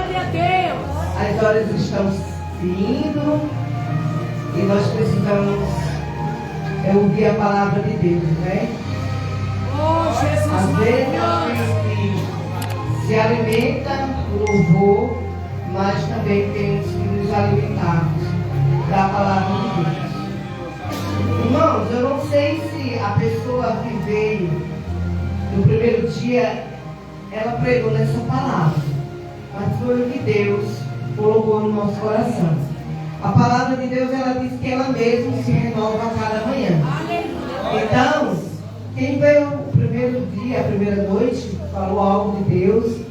Glória a Deus. As horas estão se indo e nós precisamos ouvir a palavra de Deus, né? Oh, Jesus, às vezes a gente se alimenta do louvor, mas também temos que nos alimentarmos da palavra de Deus. Irmãos, eu não sei se a pessoa que veio no primeiro dia, ela pregou nessa palavra, mas foi o que Deus colocou no nosso coração. A palavra de Deus, ela diz que ela mesma se renova a cada manhã. Então, quem veio o primeiro dia, a primeira noite, falou algo de Deus,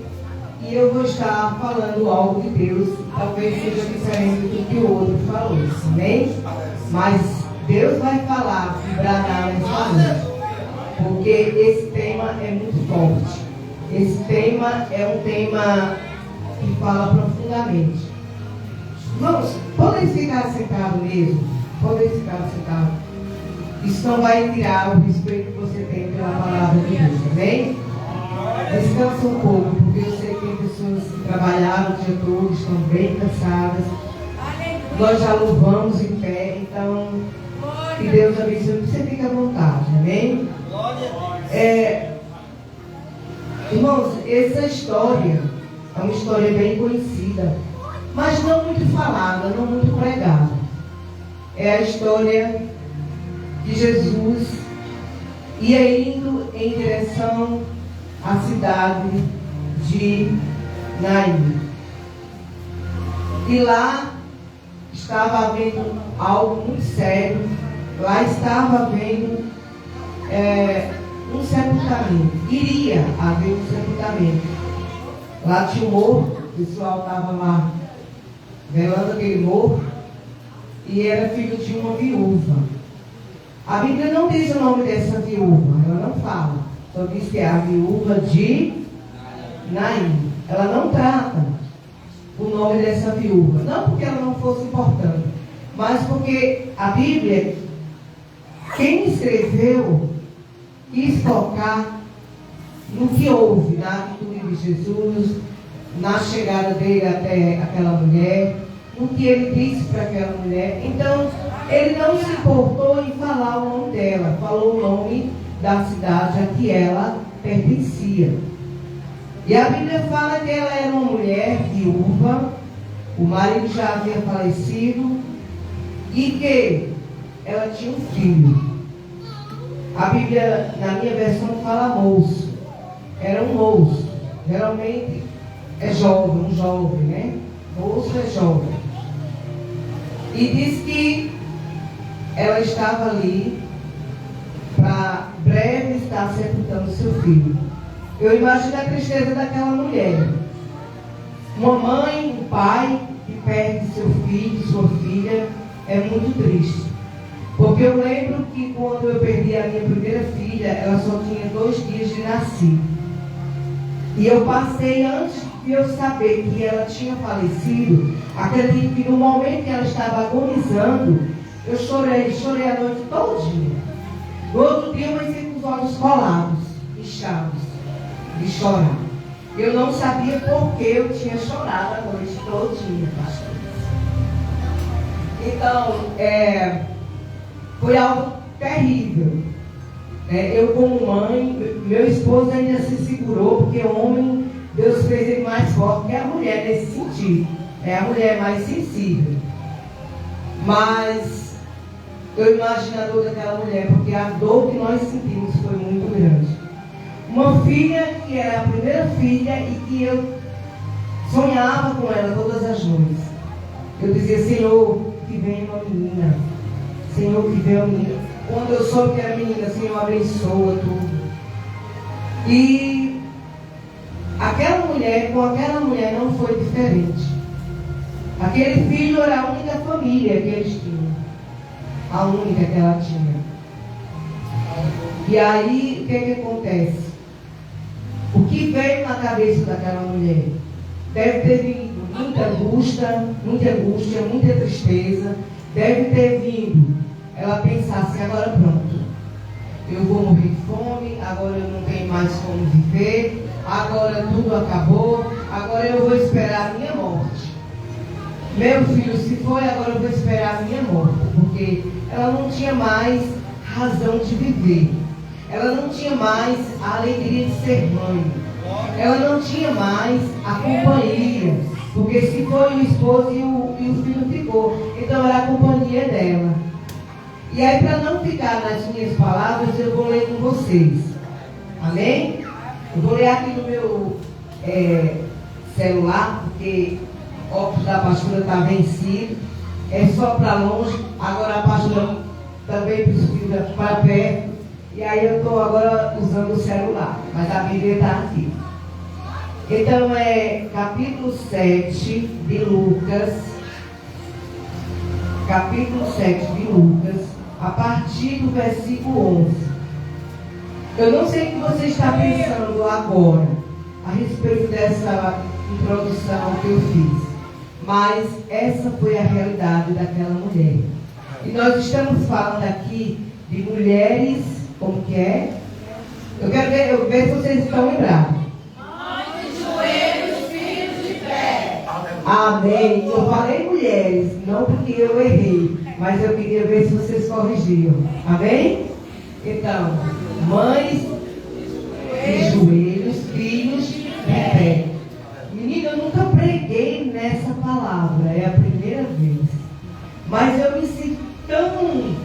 e eu vou estar falando algo de Deus, talvez seja diferente do que o outro falou, amém? Mas Deus vai falar, bradar nessa noite, porque esse tema é muito forte. Esse tema é um tema que fala profundamente. Irmãos, podem ficar sentados mesmo, podem ficar sentados. Isso não vai tirar o respeito que você tem pela palavra de Deus, amém? Descansa um pouco, porque eu sei que tem pessoas que trabalharam o dia todo, estão bem cansadas. Nós já louvamos em pé, então que Deus abençoe. Você fica à vontade, amém? Irmãos, essa história é uma história bem conhecida, mas não muito falada, não muito pregada. É a história de Jesus ia indo em direção à cidade de Naim. E lá estava havendo algo muito sério. Lá estava havendo um sepultamento. Iria haver um sepultamento. Lá tinha um morto, o pessoal estava lá velando aquele morto, e era filho de uma viúva. A Bíblia não diz o nome dessa viúva, ela não fala. Só diz que é a viúva de Naim. Ela não trata o nome dessa viúva. Não porque ela não fosse importante, mas porque a Bíblia, quem escreveu, quis focar no que houve na atitude de Jesus, na chegada dele até aquela mulher, no que ele disse para aquela mulher. Então, ele não se importou em falar o nome dela, falou o nome da cidade a que ela pertencia. E a Bíblia fala que ela era uma mulher viúva, o marido já havia falecido, e que ela tinha um filho. A Bíblia, na minha versão, fala moço. Era um moço. Geralmente é jovem, um jovem, né? Moço é jovem. E diz que ela estava ali para breve estar sepultando seu filho. Eu imagino a tristeza daquela mulher. Uma mãe, um pai que perde seu filho, sua filha, é muito triste. Porque eu lembro que quando eu perdi a minha primeira filha, ela só tinha 2 dias de nascido. E eu passei, antes de eu saber que ela tinha falecido, acredito que no momento que ela estava agonizando, eu chorei a noite todinha. No outro dia eu comecei com os olhos colados, inchados, de chorar. Eu não sabia por que eu tinha chorado a noite todinha, pastor. Então, foi algo terrível. Eu como mãe, meu esposo ainda se segurou, porque o homem, Deus fez ele mais forte que a mulher nesse sentido. A mulher é mais sensível. Mas eu imagino a dor daquela mulher, porque a dor que nós sentimos foi muito grande. Uma filha que era a primeira filha e que eu sonhava com ela todas as noites. Eu dizia, Senhor, que venha uma menina. Senhor, que venha uma menina. Quando eu soube que era menina, Senhor, abençoa tudo. E aquela mulher, com aquela mulher não foi diferente. Aquele filho era a única família que eles tinham. A única que ela tinha. E aí, o que acontece? O que veio na cabeça daquela mulher? Deve ter vindo muita angústia, muita tristeza. Deve ter vindo ela pensar assim, agora pronto. Eu vou morrer de fome, agora eu não tenho mais como viver, agora tudo acabou, agora eu vou esperar a minha Meu filho, se for agora eu vou esperar a minha morte, porque ela não tinha mais razão de viver. Ela não tinha mais a alegria de ser mãe. Ela não tinha mais a companhia, porque se foi o esposo e o filho ficou, então era a companhia dela. E aí, para não ficar nas minhas palavras, eu vou ler com vocês. Amém? Eu vou ler aqui no meu celular, porque o óculos da pastora está vencido. É só para longe. Agora a pastora também precisa para perto. E aí eu estou agora usando o celular. Mas a Bíblia está aqui. Então capítulo 7 de Lucas. Capítulo 7 de Lucas, a partir do versículo 11. Eu não sei o que você está pensando agora a respeito dessa introdução que eu fiz, mas essa foi a realidade daquela mulher. E nós estamos falando aqui de mulheres, como que é? Eu quero ver se vocês estão lembrados. Mães de joelhos, filhos de pé. Amém. Eu falei mulheres, não porque eu errei, mas eu queria ver se vocês corrigiam. Amém? Então, mães de joelhos, filhos de pé. Menina, eu nunca preguei nessa palavra, é a primeira vez. Mas eu me sinto tão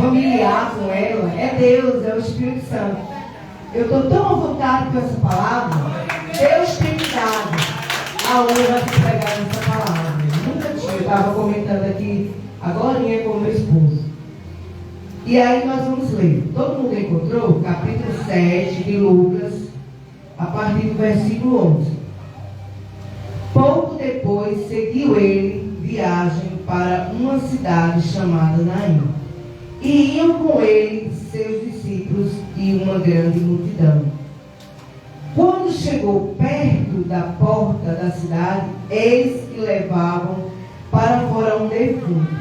familiar com ela. É Deus, é o Espírito Santo. Eu estou tão à vontade com essa palavra. Deus tem me dado a honra de pregar essa palavra. Nunca tinha. Eu estava comentando aqui agora com o meu esposo. E aí nós vamos ler. Todo mundo encontrou? Capítulo 7 de Lucas, a partir do versículo 11. Pouco depois seguiu ele viagem para uma cidade chamada Naim. E iam com ele seus discípulos e uma grande multidão. Quando chegou perto da porta da cidade, eis que levavam para fora um defunto,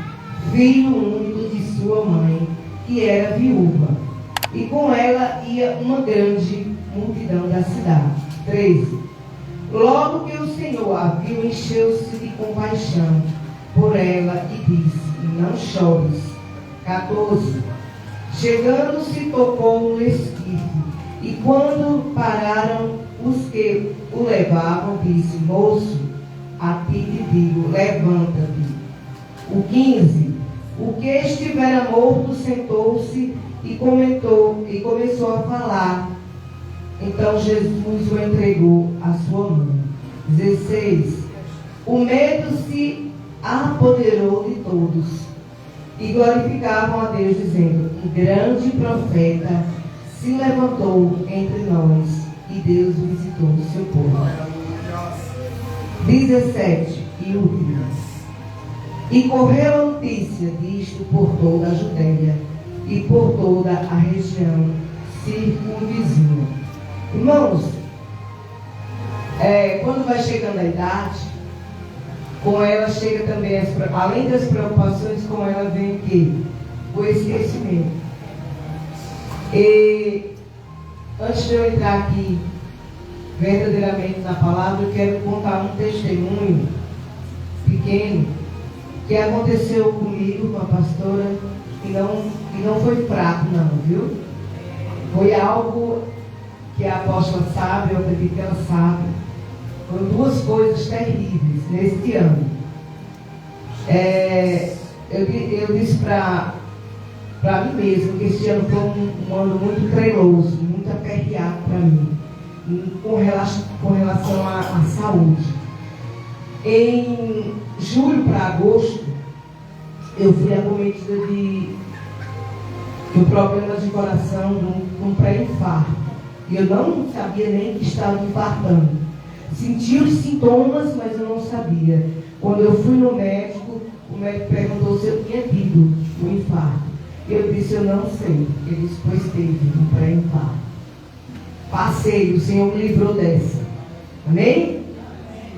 filho único de sua mãe, que era viúva. E com ela ia uma grande multidão da cidade. 13. Logo que o Senhor a viu, encheu-se de compaixão por ela e disse: não chores. 14. Chegando-se, tocou no esquife, e quando pararam os que o levavam, disse: moço, a ti te digo, levanta-te. O 15. O que estivera morto sentou-se e começou a falar. Então Jesus o entregou à sua mão. 16. O medo se apoderou de todos e glorificavam a Deus, dizendo: um grande profeta se levantou entre nós e Deus visitou o seu povo. 17. E último. E correu a notícia disto por toda a Judéia e por toda a região circunvizinha. Irmãos, quando vai chegando a idade, com ela chega também, além das preocupações, com ela vem o quê? O esquecimento. E antes de eu entrar aqui verdadeiramente na palavra, eu quero contar um testemunho pequeno que aconteceu comigo, com a pastora, e não foi fraco não, viu? Foi algo que a apóstola sabe, eu acredito que ela sabe. Foram duas coisas terríveis neste ano. Eu disse para mim mesmo que este ano foi um ano muito treloso, muito aperreado para mim, com relação à saúde. Em julho para agosto, eu fui acometida de um problema de coração, de um pré-infarto. E eu não sabia nem que estava infartando. Sentia os sintomas, mas eu não sabia. Quando eu fui no médico, o médico perguntou se eu tinha tido um infarto. Eu disse: eu não sei. Ele disse: pois teve um pré-infarto. Passei, o Senhor me livrou dessa. Amém?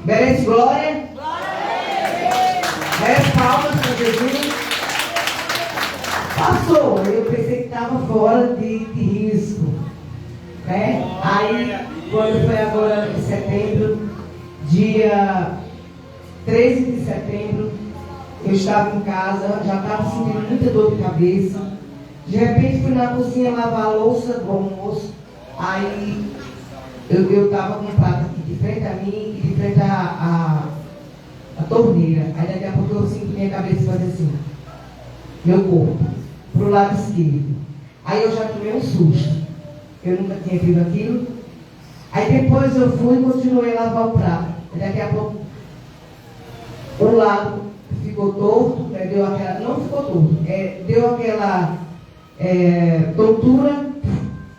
Merece glória? Merece palmas para Jesus? Passou. Eu pensei que estava fora de risco. Né? Aí, quando foi agora em setembro, dia 13 de setembro, eu estava em casa, já estava sentindo muita dor de cabeça. De repente fui na cozinha lavar a louça do almoço. Aí eu estava com um prato aqui de frente a mim e de frente a torneira. Aí daqui a pouco eu sinto minha cabeça fazer assim, meu corpo, para o lado esquerdo. Aí eu já tomei um susto. Eu nunca tinha visto aquilo. Aí depois eu fui e continuei a lavar o prato. Aí daqui a pouco um lado ficou torto, né, deu aquela. Não ficou torto, deu aquela tontura,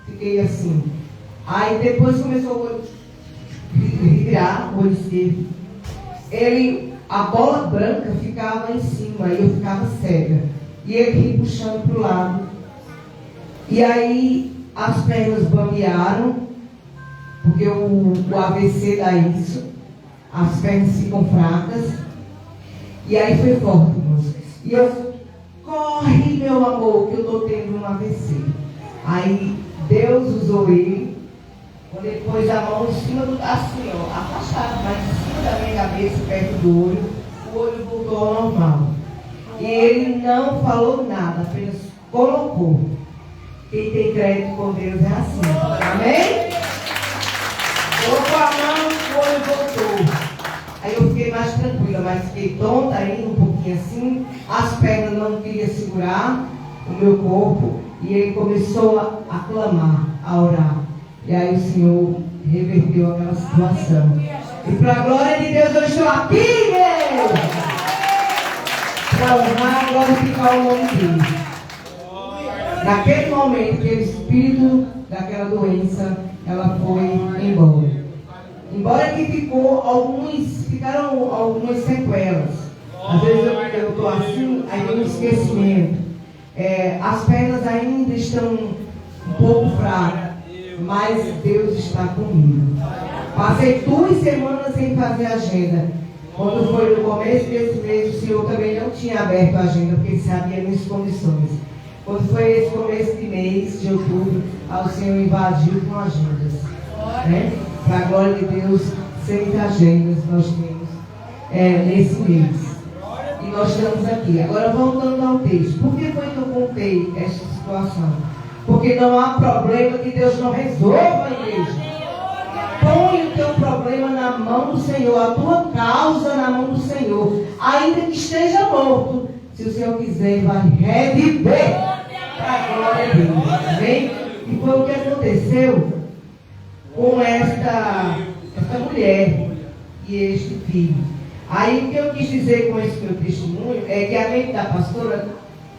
fiquei assim. Aí depois começou a virar o olho esquerdo. A bola branca ficava em cima e eu ficava cega. E ele puxando para o lado. E aí as pernas bambearam, porque o AVC dá isso. As pernas ficam fracas. E aí foi forte, irmãos. E eu, corre, meu amor, que eu estou tendo um AVC. Aí Deus usou ele, quando ele pôs a mão em cima do, assim, ó, afastado, mas em cima da minha cabeça, perto do olho, o olho voltou ao normal. E ele não falou nada, apenas colocou. Quem tem crédito com Deus é assim. Amém? Colocou a mão, o olho voltou. Aí eu fiquei mais tranquila, mas fiquei tonta ainda, um pouquinho assim. As pernas não queriam segurar o meu corpo. E ele começou a clamar, a orar. E aí o Senhor reverteu aquela situação. E para a glória de Deus, eu estou aqui, Deus! Para honrar e glorificar o nome dele. Naquele momento, aquele espírito daquela doença, ela foi embora. Embora que ficaram algumas sequelas. Às vezes eu estou assim, aí tem um esquecimento. As pernas ainda estão um pouco fracas, mas Deus está comigo. Passei 2 semanas sem fazer agenda. Quando foi no começo desse mês, o Senhor também não tinha aberto a agenda, porque ele sabia minhas condições. Quando foi esse começo de mês, de outubro, o Senhor invadiu com agendas. Né? Para a glória de Deus, 6 agendas nós temos nesse mês. E nós estamos aqui. Agora, voltando ao texto. Por que foi que eu contei esta situação? Porque não há problema que Deus não resolva, igreja. Põe o teu problema na mão do Senhor, a tua causa na mão do Senhor. Ainda que esteja morto, se o Senhor quiser, Ele vai reviver para a glória de Deus. Amém? E foi o que aconteceu com esta mulher e este filho. Aí o que eu quis dizer com esse meu testemunho é que a mente da pastora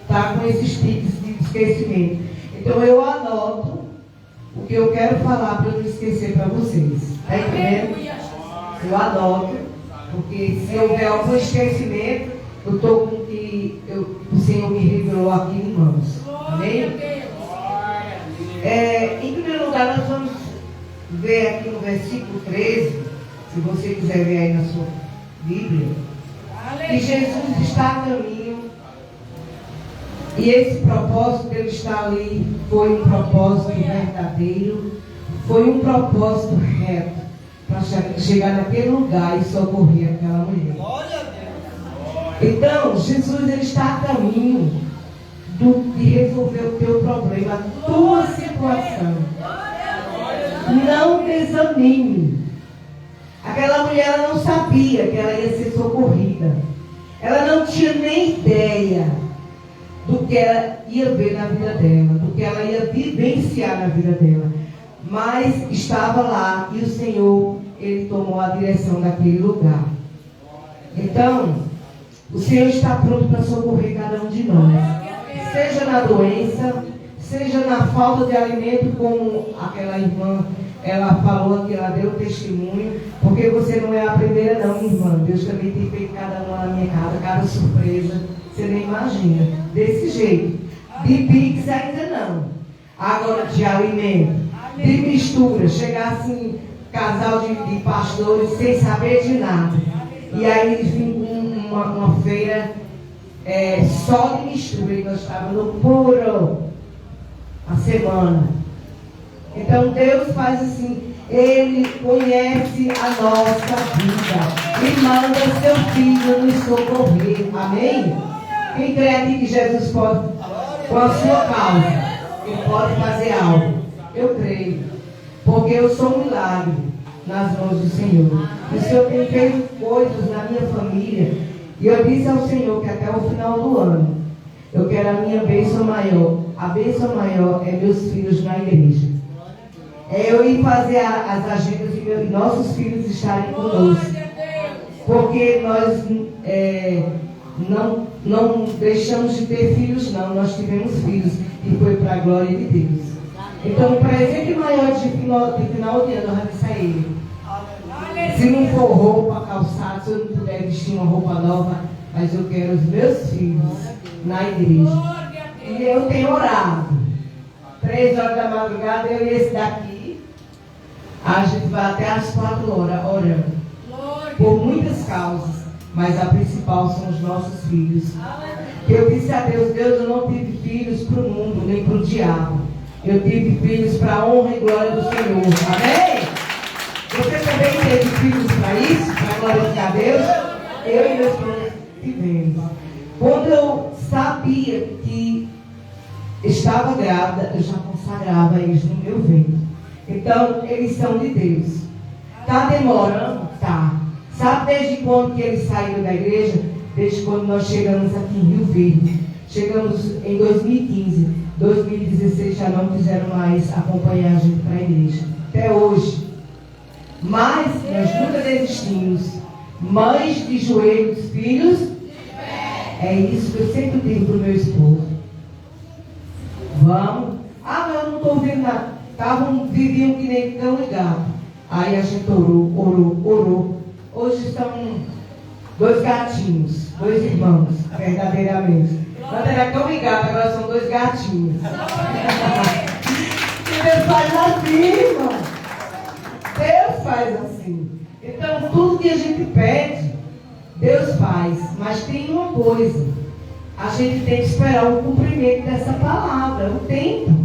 está com esses tiques de esquecimento. Então eu anoto o que eu quero falar para eu não esquecer para vocês. Está entendendo? Eu anoto, porque se houver algum esquecimento, eu estou com o que o Senhor me revelou aqui em mãos. Amém? Em primeiro lugar, nós vamos ver aqui no versículo 13, se você quiser ver aí na sua Bíblia, que Jesus está a caminho. E esse propósito dele estar ali foi um propósito verdadeiro, foi um propósito reto, para chegar naquele lugar e socorrer aquela mulher. Então, Jesus ele está a caminho de resolver o teu problema, a tua situação. Não desanime. Aquela mulher ela não sabia que ela ia ser socorrida. Ela não tinha nem ideia do que ela ia ver na vida dela, do que ela ia vivenciar na vida dela. Mas estava lá e o Senhor, Ele tomou a direção daquele lugar. Então, o Senhor está pronto para socorrer cada um de nós. Seja na doença, seja na falta de alimento, como aquela irmã, ela falou que ela deu testemunho, porque você não é a primeira não, irmã. Deus também tem feito cada uma na minha casa, cada surpresa. Você nem imagina. Desse jeito. De pix ainda não. Agora de alimento. De mistura. Chegar assim, casal de pastores sem saber de nada. E aí eles vinham com uma feira só de mistura. E nós estávamos no puro a semana. Então Deus faz assim. Ele conhece a nossa vida e manda seu Filho nos socorrer. Amém? Quem crê aqui que Jesus pode, com a sua causa, Ele pode fazer algo? Eu creio, porque eu sou um milagre nas mãos do Senhor. E o Senhor tem feito coisas na minha família. E eu disse ao Senhor que até o final do ano, eu quero a minha bênção maior. A bênção maior é meus filhos na igreja. É eu ir fazer as agendas e nossos filhos estarem conosco. Porque nós não deixamos de ter filhos, não. Nós tivemos filhos e foi para a glória de Deus. Então, o presente maior de final de ano vai ser ele. Se não for roupa, calçado, se eu não puder vestir uma roupa nova, mas eu quero os meus filhos na igreja. E eu tenho orado. 3 horas da madrugada, eu e esse daqui, a gente vai até às 4 horas orando. Por muitas causas, mas a principal são os nossos filhos. Eu disse a Deus, Deus, eu não tive filhos para o mundo, nem para o diabo. Eu tive filhos para a honra e glória do Senhor. Amém? Você também teve filhos para isso? Para glorificar a Deus? Eu e meus filhos tivemos. Quando eu sabia que estava grávida, eu já consagrava eles no meu ventre. Então, eles são de Deus. Está demorando? Tá. Sabe desde quando que eles saíram da igreja? Desde quando nós chegamos aqui em Rio Verde. Chegamos em 2015. 2016 já não quiseram mais acompanhar a gente para a igreja. Até hoje. Mas nós nunca desistimos. Mães de joelhos, filhos. É isso que eu sempre digo para o meu esposo. Vamos. Ah, mas eu não estou ouvindo nada. Viviam que nem cão e gato. Aí a gente orou. Hoje são 2 gatinhos, 2 irmãos, verdadeiramente. Antes era cão e gato, agora são 2 gatinhos. E Deus faz assim, irmão. Deus faz assim. Então, tudo que a gente pede, Deus faz. Mas tem uma coisa. A gente tem que esperar o cumprimento dessa palavra, o tempo.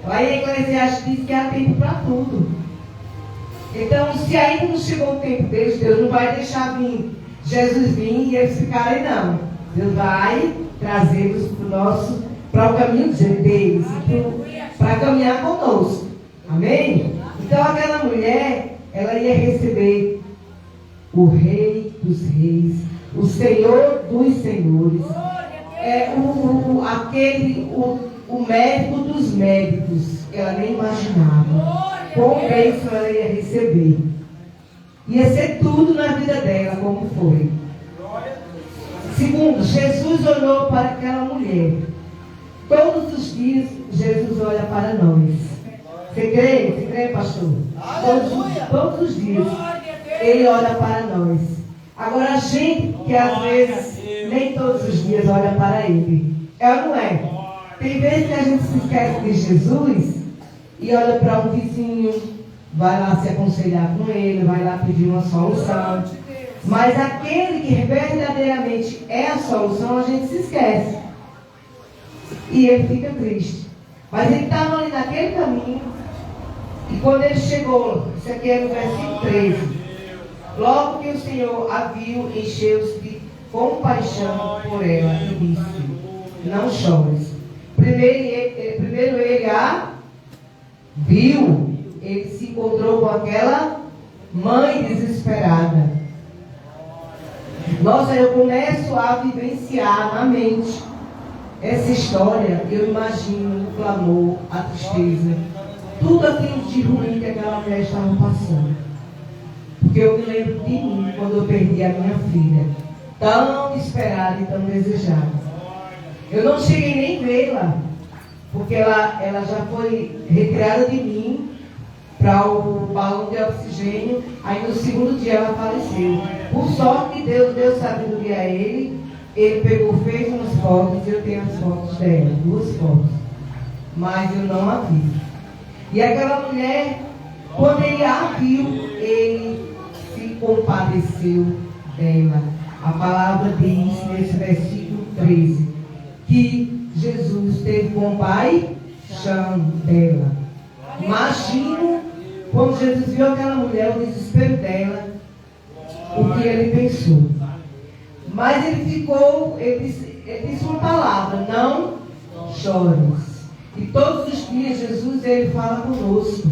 Lá em Eclesiastes diz que há tempo para tudo. Então, se ainda não chegou o tempo deles, Deus não vai deixar Jesus vir e eles ficarem, não. Deus vai trazê-los para o caminho deles, para caminhar conosco. Amém? Então, aquela mulher, ela ia receber o Rei dos Reis, o Senhor dos Senhores, o médico dos médicos, ela nem imaginava. Com bênção ela ia receber. Ia ser tudo na vida dela, como foi. Segundo, Jesus olhou para aquela mulher. Todos os dias, Jesus olha para nós. Você crê? Você crê, pastor? Todos os dias, Ele olha para nós. Agora, a gente que às vezes, nem todos os dias olha para Ele. É ou não é? Tem vezes que a gente se esquece de Jesus e olha para um vizinho, vai lá se aconselhar com ele, vai lá pedir uma solução. Mas aquele que verdadeiramente é a solução, a gente se esquece. E ele fica triste. Mas ele estava ali naquele caminho. E quando ele chegou, isso aqui é no versículo 13. Logo que o Senhor a viu, encheu-se de compaixão por ela e disse: não chores. Primeiro ele a viu, ele se encontrou com aquela mãe desesperada. Nossa, eu começo a vivenciar na mente essa história. Eu imagino o clamor, a tristeza, tudo aquilo de ruim que aquela mulher estava passando. Porque eu me lembro de mim quando eu perdi a minha filha, tão esperada e tão desejada. Eu não cheguei nem vê-la, porque ela já foi retirada de mim para o balão de oxigênio. Aí no segundo dia ela faleceu. Por sorte de Deus sabedoria a ele pegou, fez umas fotos, eu tenho as fotos dela, 2 fotos. Mas eu não a vi. E aquela mulher, quando ele a viu, ele se compadeceu dela. A palavra diz nesse versículo 13 que Jesus teve compaixão dela. Imagino Quando Jesus viu aquela mulher, o desespero dela, o que ele pensou. Mas ele disse uma palavra: não chores. E todos os dias Jesus ele fala conosco.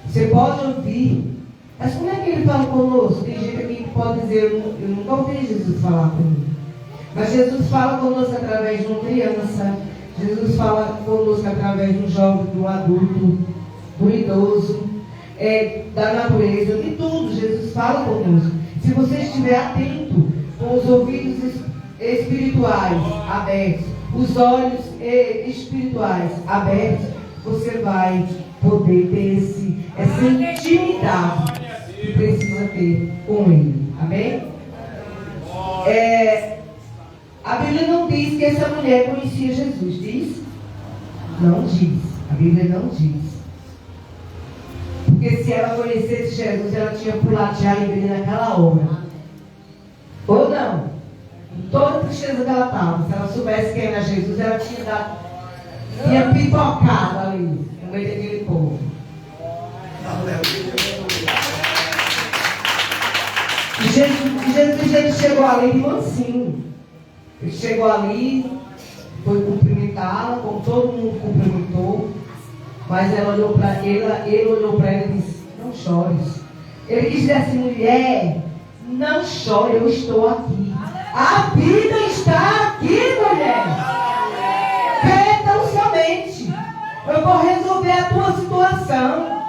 Você pode ouvir. Mas como é que ele fala conosco? Tem gente aqui que pode dizer: eu nunca ouvi Jesus falar comigo. Mas Jesus fala conosco através de uma criança. Jesus fala conosco através de um jovem, de um adulto, do idoso, da natureza, de tudo. Jesus fala conosco. Se você estiver atento, com os ouvidos espirituais abertos, os olhos espirituais abertos, você vai poder ter essa intimidade que precisa ter com Ele. Amém? A Bíblia não diz que essa mulher conhecia Jesus. Diz? Não diz. A Bíblia não diz. Porque se ela conhecesse Jesus, ela tinha pulado já em vida naquela hora. Ou não? Com toda a tristeza que ela estava. Se ela soubesse quem era Jesus, ela tinha pipocado ali, no meio daquele povo. E Jesus ele chegou ali de mansinho. Ele chegou ali, foi cumprimentá-la, como todo mundo cumprimentou. Mas ela olhou para ele olhou para ela e disse: não chores. Ele disse assim: mulher, não chore, eu estou aqui. A vida está aqui, mulher. Crê tão somente. Eu vou resolver a tua situação.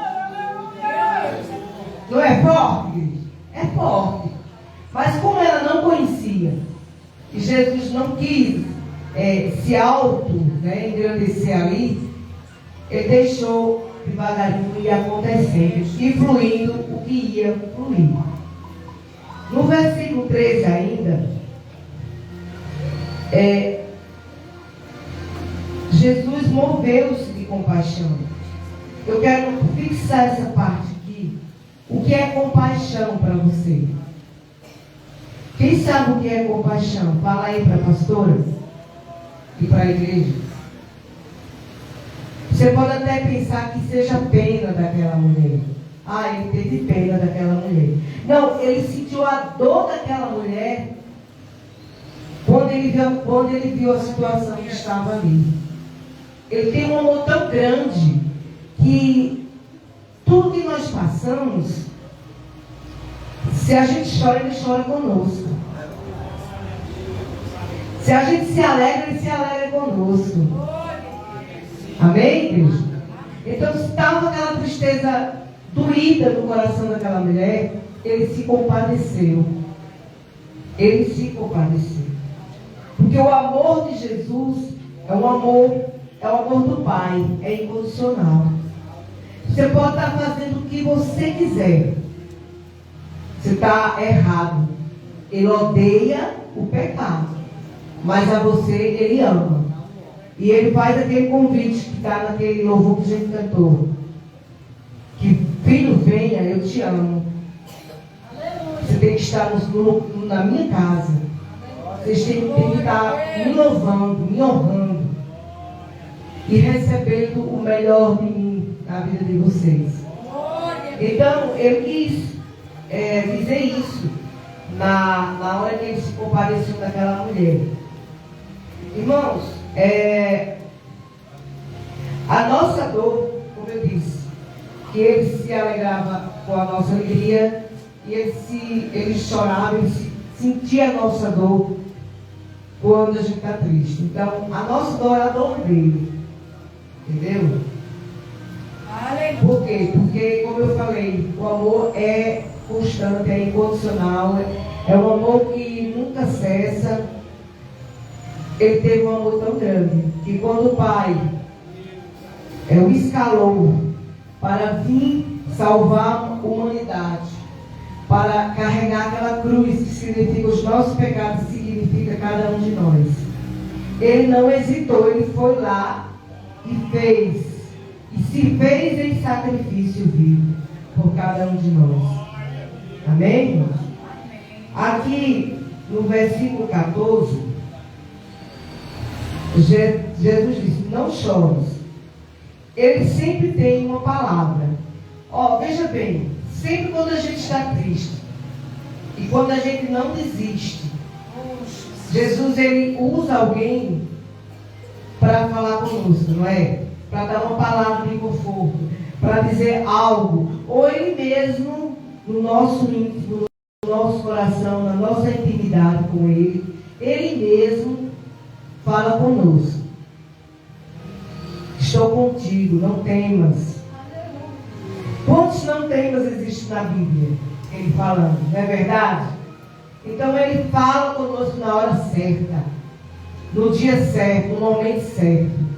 Não é forte, igreja? É forte. Mas como ela não conhecia, e Jesus não quis se engrandecer ali, ele deixou devagarinho ir acontecendo e fluindo o que ia fluir. No versículo 13 ainda, Jesus moveu-se de compaixão. Eu quero fixar essa parte aqui. O que é compaixão para você? Quem sabe o que é compaixão? Fala aí para a pastora e para a igreja. Você pode até pensar que seja pena daquela mulher. Ah, ele teve pena daquela mulher. Não, ele sentiu a dor daquela mulher quando ele viu a situação que estava ali. Ele tem um amor tão grande que tudo que nós passamos, se a gente chora, ele chora conosco. Se a gente se alegra, ele se alegra conosco. Amém, igreja? Então, se estava aquela tristeza doída no coração daquela mulher, ele se compadeceu. Ele se compadeceu. Porque o amor de Jesus é o amor do Pai, é incondicional. Você pode estar fazendo o que você quiser. Você está errado. Ele odeia o pecado, mas a você ele ama. E ele faz aquele convite que está naquele louvor que a gente cantou. Que filho, venha, eu te amo. Você tem que estar na minha casa. Vocês têm que estar me louvando, me honrando. E recebendo o melhor de mim na vida de vocês. Então, eu quis dizer isso na hora que ele se compadeceu daquela mulher. Irmãos, a nossa dor, como eu disse, que ele se alegrava com a nossa alegria, e ele chorava, ele sentia a nossa dor quando a gente está triste. Então, a nossa dor é a dor dele. Entendeu? Por quê? Porque, como eu falei, o amor é constante, é incondicional, é um amor que nunca cessa. Ele teve um amor tão grande que quando o Pai o escalou para vir salvar a humanidade, para carregar aquela cruz que significa os nossos pecados, significa cada um de nós, ele não hesitou, ele foi lá e se fez em sacrifício vivo por cada um de nós. Amém, irmãos? Aqui no versículo 14, Jesus disse: não chores. Ele sempre tem uma palavra. Ó, veja bem, sempre quando a gente está triste e quando a gente não desiste, Jesus, ele usa alguém para falar conosco, não é? Para dar uma palavra de conforto, para dizer algo, ou ele mesmo, no nosso íntimo, no nosso coração, na nossa intimidade com ele mesmo fala conosco. Estou contigo, não temas. Quantos não temas existem na Bíblia? Ele falando, não é verdade? Então ele fala conosco na hora certa, no dia certo, no momento certo.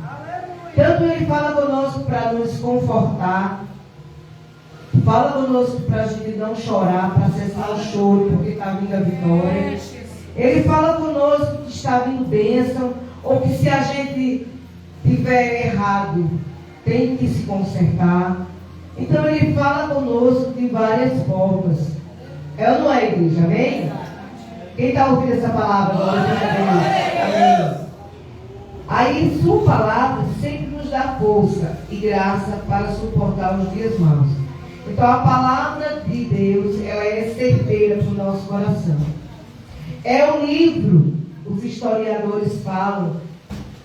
Tanto ele fala conosco para nos confortar, fala conosco para a gente não chorar, para cessar o choro, porque está vindo a vitória. Ele fala conosco que está vindo bênção, ou que se a gente tiver errado, tem que se consertar. Então ele fala conosco de várias formas. É ou não é, igreja? Amém? Quem está ouvindo essa palavra agora? Amém. Aí sua palavra sempre nos dá força e graça para suportar os dias maus. Então a palavra de Deus, ela é certeira para o nosso coração. É um livro, os historiadores falam,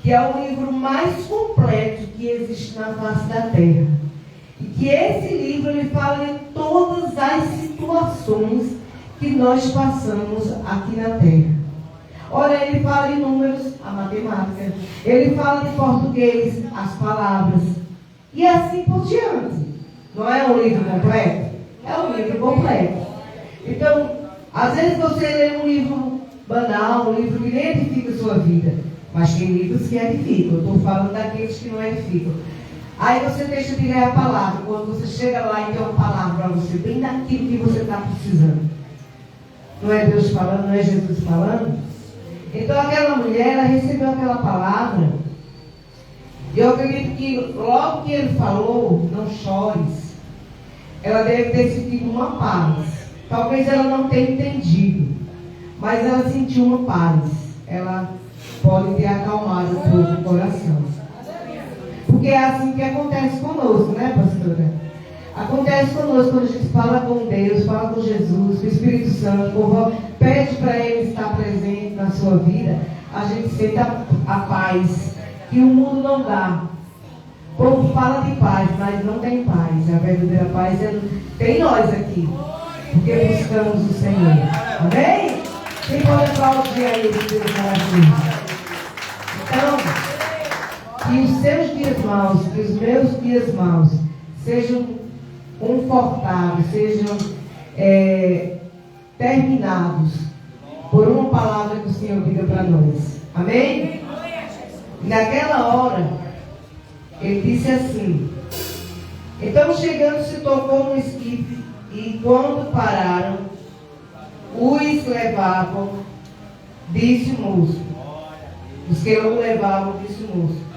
que é o livro mais completo que existe na face da terra. E que esse livro, ele fala de todas as situações que nós passamos aqui na terra. Olha, ele fala em números, a matemática. Ele fala em português, as palavras. E assim por diante. Não é um livro completo? É um livro completo. Então, às vezes você lê um livro banal, um livro que nem edifica a sua vida. Mas tem livros que edificam. Eu estou falando daqueles que não edificam. Aí você deixa de ler a palavra. Quando você chega lá e tem uma palavra para você, bem daquilo que você está precisando. Não é Deus falando, não é Jesus falando? Então aquela mulher, ela recebeu aquela palavra. E eu acredito que logo que ele falou, não chores, ela deve ter sentido uma paz. Talvez ela não tenha entendido, mas ela sentiu uma paz. Ela pode ter acalmado um pouco o coração. Porque é assim que acontece conosco, né, pastora? Acontece conosco quando a gente fala com Deus, fala com Jesus, com o Espírito Santo, pede para Ele estar presente na sua vida, a gente sente a paz que o mundo não dá. O povo fala de paz, mas não tem paz. A verdadeira paz tem nós aqui, porque buscamos o Senhor. Amém? Quem pode aplaudir a Ele pelo coração? Então, que os seus dias maus, que os meus dias maus sejam confortados, sejam terminados por uma palavra que o Senhor diga para nós. Amém? E naquela hora, ele disse assim: então chegando se tocou no esquife, e quando pararam, os levavam, disse o moço. Os que o levavam, disse o moço: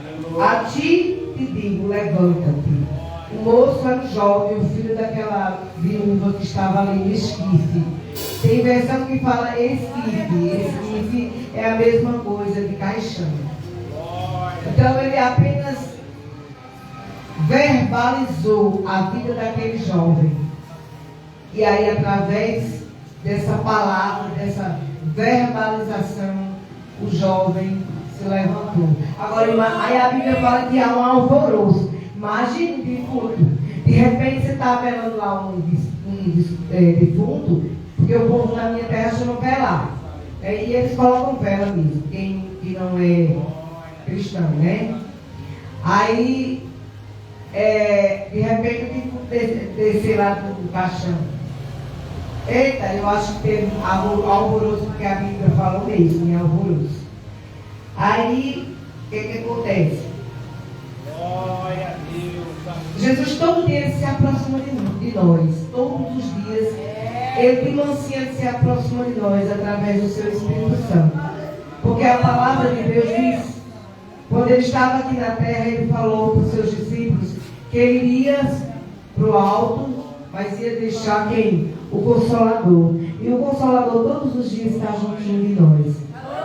a ti te digo, levanta-te. O moço era jovem, o filho daquela viúva que estava ali no esquife. Tem versão que fala esquife. Esquife é a mesma coisa de caixão. Então ele apenas verbalizou a vida daquele jovem. E aí, através dessa palavra, dessa verbalização, o jovem se levantou. Agora, aí a Bíblia fala que há um alvoroço. Imagine defunto. De repente você está velando lá um defunto, porque o povo na minha terra chama velar. E eles colocam vela mesmo, quem que não é cristão, né? Aí, de repente o defunto descer lá do caixão. Eita, eu acho que teve alvoroço, porque a Bíblia falou mesmo, né? Alvoroço. Aí, o que acontece? Glória a Deus. Jesus todo dia ele se aproxima de nós. Todos os dias ele de mansinho se aproxima de nós através do seu Espírito Santo. Porque a palavra de Deus diz, quando ele estava aqui na terra, ele falou para os seus discípulos que ele iria para o alto, mas ia deixar quem? O Consolador. E o Consolador todos os dias está juntinho de nós,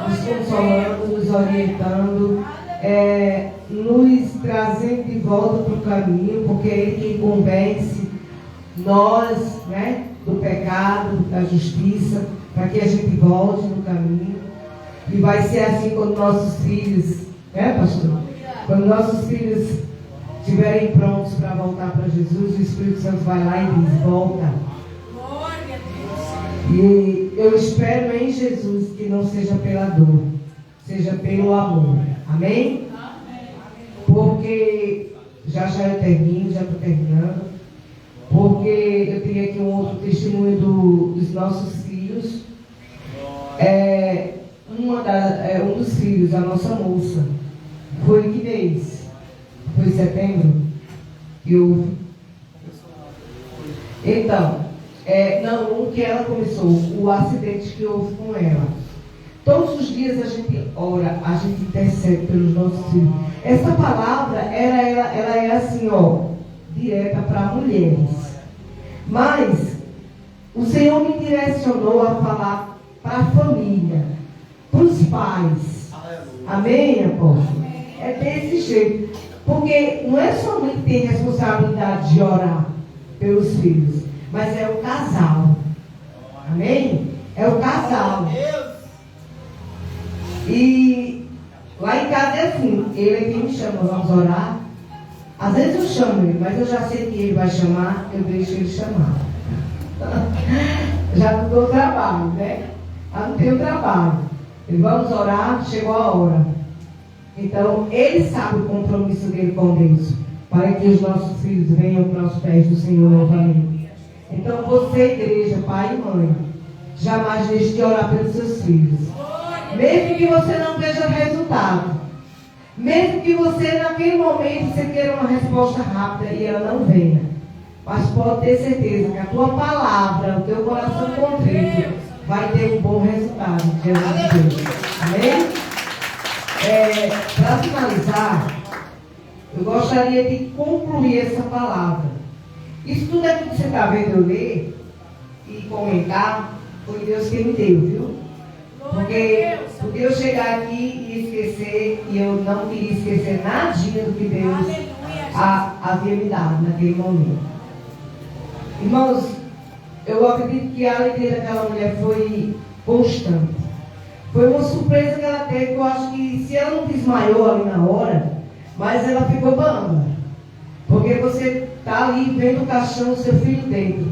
nos consolando, nos orientando, nos trazendo de volta para o caminho, porque é Ele quem convence nós, né, do pecado, da justiça, para que a gente volte no caminho. E vai ser assim quando nossos filhos, né, pastor? Quando nossos filhos estiverem prontos para voltar para Jesus, o Espírito Santo vai lá e diz: volta. Glória a Deus. E eu espero em Jesus que não seja pela dor, seja pelo amor. Amém? Porque já eu termino, já estou terminando. Porque eu tenho aqui um outro testemunho dos nossos filhos. Um dos filhos, a nossa moça, foi que mês? Foi setembro? Que houve. Então, não, o que ela começou, o acidente que houve com ela. Todos os dias a gente ora, a gente intercede pelos nossos filhos. Essa palavra, ela é assim, direta para mulheres. Mas o Senhor me direcionou a falar para a família, para os pais. Amém, apóstolo? É desse jeito. Porque não é só a mãe que tem responsabilidade de orar pelos filhos, mas é o casal. Amém? É o casal. E lá em casa é assim, ele é quem me chama, vamos orar. Às vezes eu chamo ele, mas eu já sei que ele vai chamar, eu deixo ele chamar. Já não dou trabalho, né? Já não tenho trabalho. E vamos orar, chegou a hora. Então, ele sabe o compromisso dele com Deus, para que os nossos filhos venham para os pés do Senhor novamente. Então, você, igreja, pai e mãe, jamais deixe de orar pelos seus filhos. Mesmo que você não veja resultado, mesmo que você, naquele momento, você queira uma resposta rápida e ela não venha, mas pode ter certeza que a tua palavra, o teu coração contrito, vai ter um bom resultado. Jesus Deus. Amém? Para finalizar, eu gostaria de concluir essa palavra. Isso tudo aqui que você está vendo eu ler e comentar, foi Deus que me deu, viu? Porque eu chegar aqui e esquecer, e eu não queria esquecer nadinha do que Deus havia me dado naquele momento. Irmãos, eu acredito que a alegria daquela mulher foi constante. Foi uma surpresa que ela teve, que eu acho que se ela não desmaiou ali na hora, mas ela ficou bamba. Porque você está ali vendo o caixão do seu filho dentro.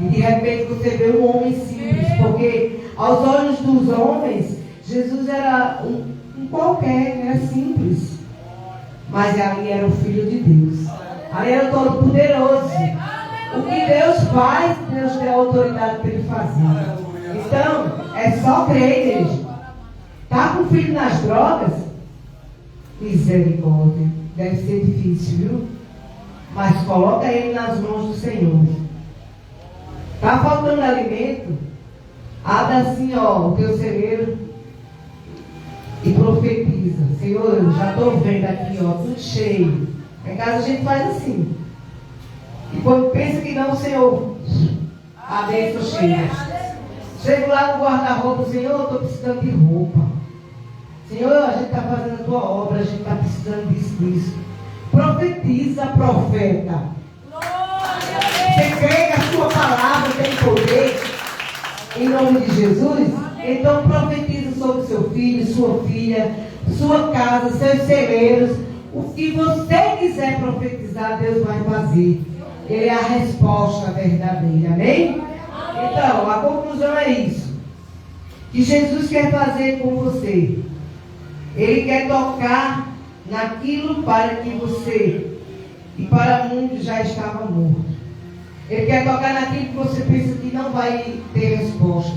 E de repente você vê um homem simples, porque aos olhos dos homens, Jesus era um qualquer, era simples. Mas ali era o Filho de Deus. Ali era o Todo-Poderoso. O que Deus faz, Deus tem a autoridade para ele fazer. Então, é só crer, igreja. Está com o filho nas drogas? Misericórdia. Deve ser difícil, viu? Mas coloca ele nas mãos do Senhor. Está faltando alimento? Abre assim, o teu celeiro e profetiza. Senhor, eu já estou vendo aqui, tudo cheio. Em casa a gente faz assim. E quando pensa que não, o Senhor, a bênção chega. Chego lá no guarda-roupa, Senhor, eu estou precisando de roupa. Senhor, a gente está fazendo a tua obra, a gente está precisando disso. Profetiza, profeta. Você crê que a sua palavra tem poder em nome de Jesus? Então profetiza sobre seu filho, sua filha, sua casa, seus celeiros. O que você quiser profetizar, Deus vai fazer. Ele é a resposta verdadeira. Amém? Então, a conclusão é isso. Que Jesus quer fazer com você. Ele quer tocar naquilo para que você e para muitos já estava morto. Ele quer tocar naquilo que você pensa que não vai ter resposta.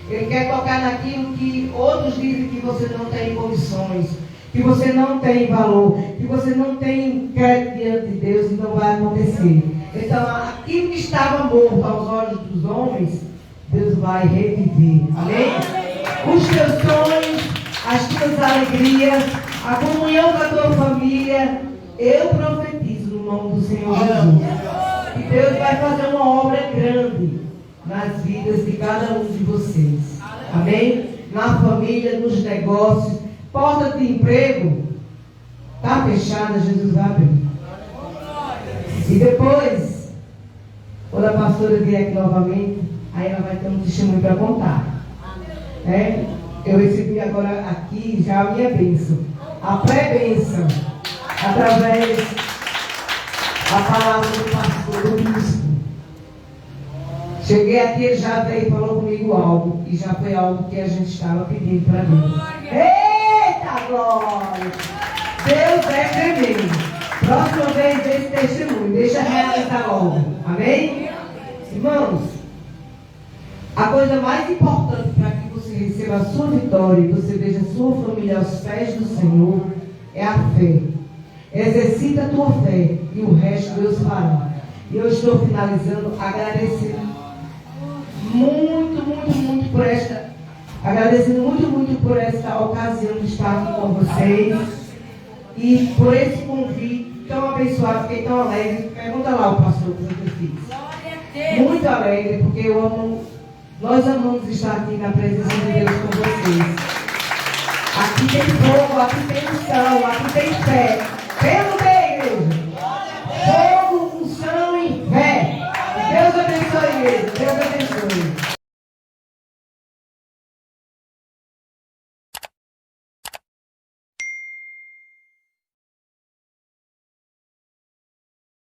Ele quer tocar naquilo que outros dizem que você não tem condições, que você não tem valor, que você não tem crédito diante de Deus e não vai acontecer. Então, aquilo que estava morto aos olhos dos homens, Deus vai reviver. Amém? Os teus sonhos, as tuas alegrias, a comunhão com a tua família, eu profetizo no nome do Senhor Jesus. E Deus vai fazer uma obra grande nas vidas de cada um de vocês. Amém? Na família, nos negócios, porta de emprego está fechada, Jesus vai abrir. E depois, Quando a pastora vier aqui novamente, aí ela vai ter um testemunho para contar. Eu recebi agora aqui já a minha bênção, a pré-bênção, através da palavra do pastor, do bispo. Cheguei aqui, ele já veio e falou comigo algo, e já foi algo que a gente estava pedindo para Deus. Eita glória! Deus é tremendo. Próxima vez esse testemunho, deixa realizar logo. Amém? Irmãos, a coisa mais importante para que você receba a sua vitória e você veja a sua família aos pés do Senhor é a fé. Exercita a tua fé e o resto Deus fará. E eu estou finalizando agradecendo muito por esta, agradecendo muito por esta ocasião de estar aqui com vocês e por esse convite tão abençoado, fiquei tão alegre. Pergunta lá o pastor o que eu fiz. Muito alegre, porque nós amamos estar aqui na presença de Deus com vocês. Aqui tem fogo, aqui tem unção, aqui tem fé. Pelo bem, igreja. Fogo, unção e fé. Deus abençoe, igreja. Deus abençoe.